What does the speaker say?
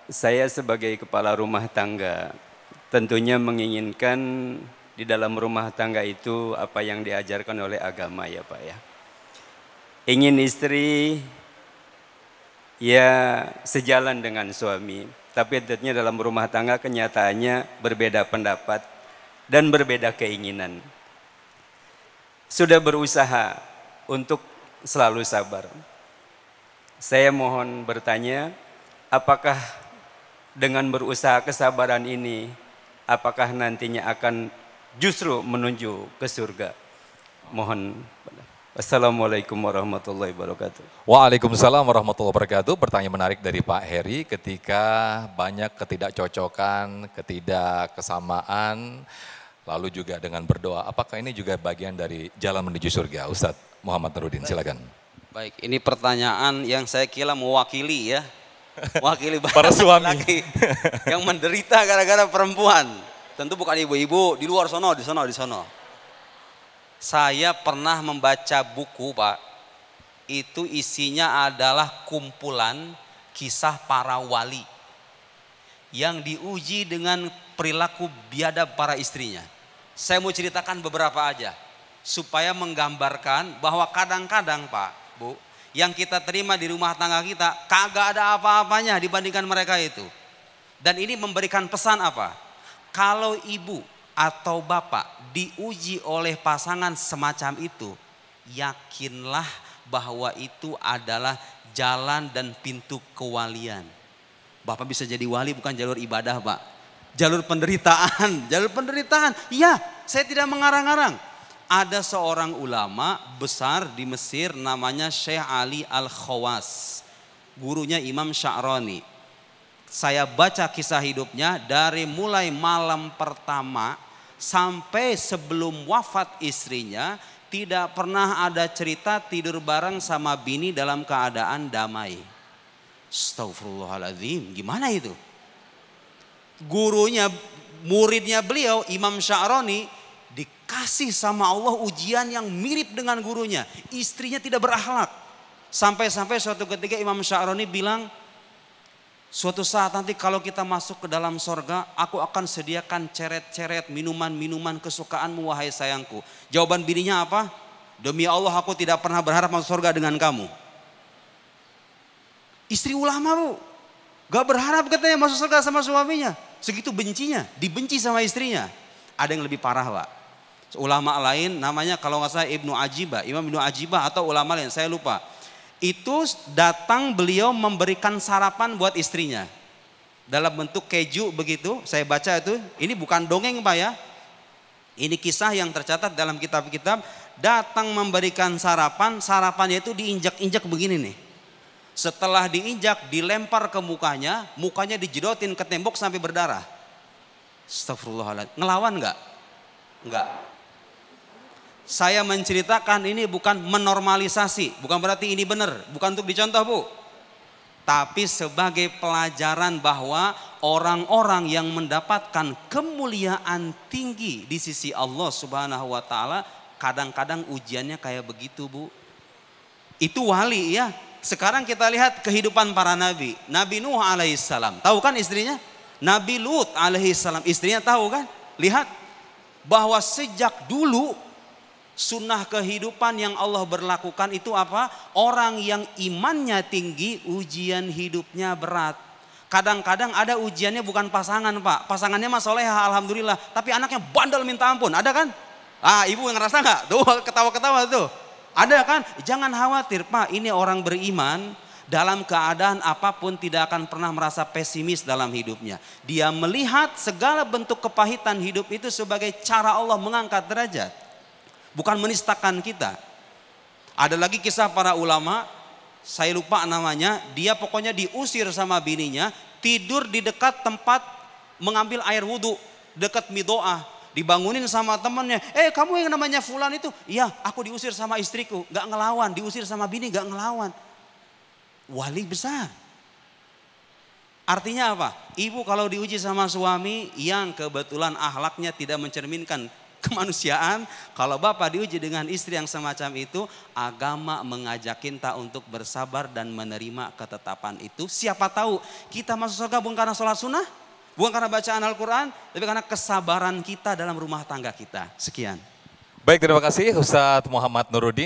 Saya sebagai kepala rumah tangga tentunya menginginkan di dalam rumah tangga itu apa yang diajarkan oleh agama ya Pak ya. Ingin istri ya sejalan dengan suami, tapi tentunya dalam rumah tangga kenyataannya berbeda pendapat dan berbeda keinginan. Sudah berusaha untuk selalu sabar. Saya mohon bertanya, apakah dengan berusaha kesabaran ini, apakah nantinya akan justru menuju ke surga? Mohon. Assalamualaikum warahmatullahi wabarakatuh. Waalaikumsalam warahmatullahi wabarakatuh. Pertanyaan menarik dari Pak Heri, ketika banyak ketidakcocokan, ketidakkesamaan, lalu juga dengan berdoa, apakah ini juga bagian dari jalan menuju surga? Ustadz Muhammad Nurudin, silakan. Baik, ini pertanyaan yang saya kira mewakili ya. Mewakili para suami yang menderita gara-gara perempuan. Tentu bukan ibu-ibu di luar sono, di sono. Saya pernah membaca buku, Pak. Itu isinya adalah kumpulan kisah para wali yang diuji dengan perilaku biadab para istrinya. Saya mau ceritakan beberapa aja supaya menggambarkan bahwa kadang-kadang, Pak, Bu, yang kita terima di rumah tangga kita kagak ada apa-apanya dibandingkan mereka itu. Dan ini memberikan pesan apa? Kalau ibu atau bapak diuji oleh pasangan semacam itu, yakinlah bahwa itu adalah jalan dan pintu kewalian. Bapak bisa jadi wali bukan jalur ibadah, Pak. Jalur penderitaan, Iya, saya tidak mengarang-arang. Ada seorang ulama besar di Mesir namanya Syekh Ali Al-Khawas. Gurunya Imam Sya'rani. Saya baca kisah hidupnya dari mulai malam pertama sampai sebelum wafat istrinya. Tidak pernah ada cerita tidur bareng sama bini dalam keadaan damai. Astaghfirullahaladzim, gimana itu? Gurunya, muridnya beliau Imam Sya'rani dikasih sama Allah ujian yang mirip dengan gurunya. Istrinya tidak berakhlak. Sampai-sampai suatu ketika Imam Sya'rani bilang, suatu saat nanti kalau kita masuk ke dalam sorga, aku akan sediakan ceret-ceret minuman-minuman kesukaanmu wahai sayangku. Jawaban bininya apa? Demi Allah aku tidak pernah berharap masuk sorga dengan kamu. Istri ulama, Bu, gak berharap katanya masuk surga sama suaminya. Segitu bencinya, dibenci sama istrinya. Ada yang lebih parah, Pak. Ulama lain namanya kalau nggak salah Ibnu Ajibah, Imam Ibnu Ajibah atau ulama lain, saya lupa. Itu datang beliau memberikan sarapan buat istrinya. Dalam bentuk keju begitu, saya baca itu. Ini bukan dongeng, Pak ya. Ini kisah yang tercatat dalam kitab-kitab. Datang memberikan sarapan, sarapannya itu diinjak-injak begini nih. Setelah diinjak, dilempar ke mukanya, mukanya dijedotin ke tembok sampai berdarah. Astagfirullahaladzim. Ngelawan enggak? Enggak. Saya menceritakan ini bukan menormalisasi, bukan berarti ini benar, bukan untuk dicontoh, Bu. Tapi sebagai pelajaran bahwa orang-orang yang mendapatkan kemuliaan tinggi di sisi Allah Subhanahu wa taala, kadang-kadang ujiannya kayak begitu, Bu. Itu wali ya. Sekarang kita lihat kehidupan para nabi. Nabi Nuh alaihissalam, tahu kan istrinya? Nabi Lut alaihissalam, istrinya tahu kan? Lihat bahwa sejak dulu sunnah kehidupan yang Allah berlakukan itu apa? Orang yang imannya tinggi, ujian hidupnya berat. Kadang-kadang ada ujiannya bukan pasangan, Pak. Pasangannya mah soleha alhamdulillah, tapi anaknya bandel minta ampun. Ada kan? Ah, ibu yang ngerasa nggak? Tuh ketawa-ketawa tuh. Ada kan? Jangan khawatir, Pak. Ini orang beriman dalam keadaan apapun tidak akan pernah merasa pesimis dalam hidupnya. Dia melihat segala bentuk kepahitan hidup itu sebagai cara Allah mengangkat derajat. Bukan menistakan kita. Ada lagi kisah para ulama, saya lupa namanya. Dia pokoknya diusir sama bininya, tidur di dekat tempat mengambil air wudhu, dekat midoah. Dibangunin sama temannya, kamu yang namanya fulan itu? Iya, aku diusir sama istriku, gak ngelawan. Diusir sama bini gak ngelawan. Wali besar. Artinya apa? Ibu kalau diuji sama suami yang kebetulan akhlaknya tidak mencerminkan kemanusiaan. Kalau bapak diuji dengan istri yang semacam itu, agama mengajak kita untuk bersabar dan menerima ketetapan itu. Siapa tahu kita masuk surga bukan karena sholat sunnah, bukan karena bacaan Al-Quran, tapi karena kesabaran kita dalam rumah tangga kita. Sekian. Baik, terima kasih Ustadz Muhammad Nuruddin.